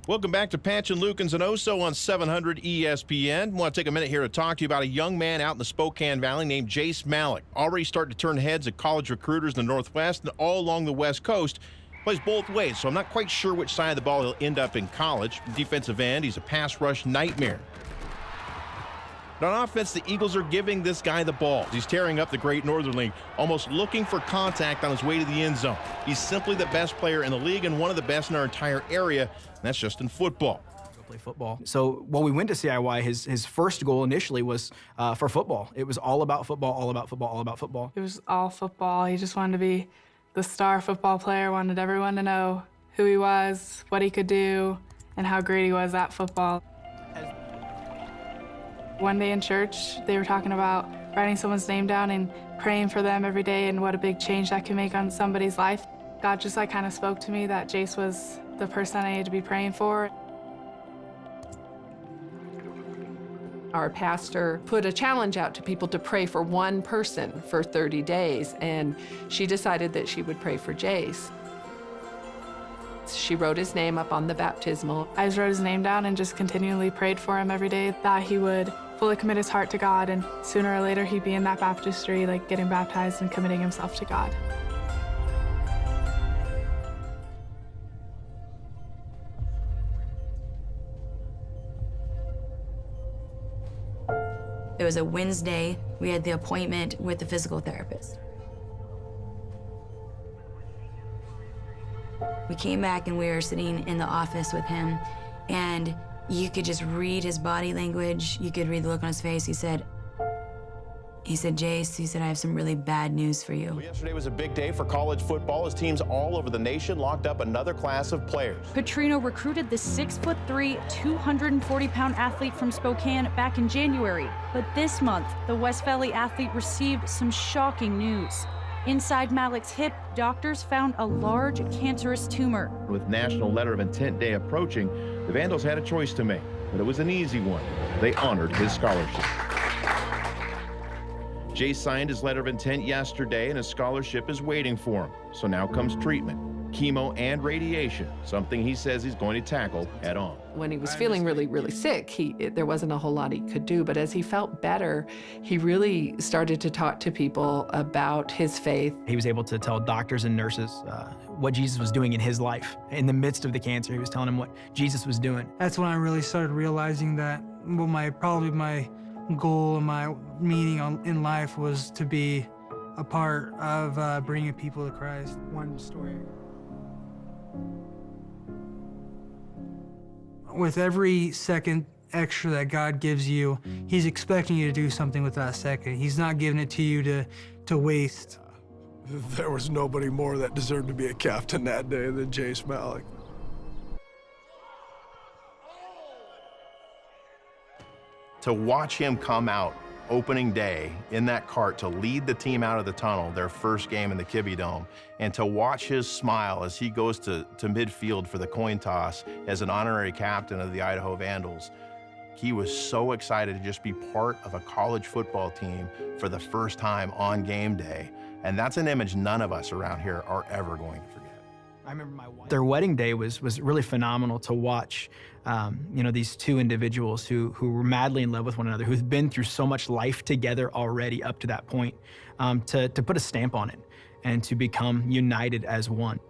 Welcome back to Patch and Lukens and Oso on 700 ESPN. I want to take a minute here to talk to you about a young man out in the Spokane Valley named Jace Malek. Already starting to turn heads of college recruiters in the Northwest and all along the West Coast. Plays both ways, so I'm not quite sure which side of the ball he'll end up in college. Defensive end, he's a pass rush nightmare. But on offense, the Eagles are giving this guy the ball. He's tearing up the Great Northern League, almost looking for contact on his way to the end zone. He's simply the best player in the league and one of the best in our entire area, and that's just in football. Play football. So when we went to CIY, his first goal initially was for football. It was all about football, all about football, all about football. It was all football. He just wanted to be the star football player, wanted everyone to know who he was, what he could do, and how great he was at football. One day in church, they were talking about writing someone's name down and praying for them every day and what a big change that can make on somebody's life. God just kind of spoke to me that Jace was the person I needed to be praying for. Our pastor put a challenge out to people to pray for one person for 30 days, and she decided that she would pray for Jace. She wrote his name up on the baptismal. I just wrote his name down and just continually prayed for him every day that he would fully commit his heart to God, and sooner or later he'd be in that baptistry, getting baptized and committing himself to God. It was a Wednesday. We had the appointment with the physical therapist. We came back and we were sitting in the office with him, and you could just read his body language. You could read the look on his face. He said, Jace, he said, I have some really bad news for you. Well, yesterday was a big day for college football as teams all over the nation locked up another class of players. Petrino recruited the 6'3", 240-pound athlete from Spokane back in January. But this month, the West Valley athlete received some shocking news. Inside Malek's hip, doctors found a large cancerous tumor. With National Letter of Intent Day approaching, the Vandals had a choice to make, but it was an easy one. They honored his scholarship. Jace signed his letter of intent yesterday, and his scholarship is waiting for him. So now comes treatment, chemo and radiation, something he says he's going to tackle head on. When he was feeling really, really sick, there wasn't a whole lot he could do, but as he felt better, he really started to talk to people about his faith. He was able to tell doctors and nurses what Jesus was doing in his life. In the midst of the cancer, he was telling them what Jesus was doing. That's when I really started realizing that probably my goal and my meaning in life was to be a part of bringing people to Christ. One story. With every second extra that God gives you, he's expecting you to do something with that second. He's not giving it to you to waste. There was nobody more that deserved to be a captain that day than Jace Malek. To watch him come out opening day in that cart to lead the team out of the tunnel, their first game in the Kibbe Dome, and to watch his smile as he goes to midfield for the coin toss as an honorary captain of the Idaho Vandals. He was so excited to just be part of a college football team for the first time on game day. And that's an image none of us around here are ever going to forget. I remember their wedding day was really phenomenal to watch. These two individuals who were madly in love with one another, who've been through so much life together already up to that point, to put a stamp on it and to become united as one.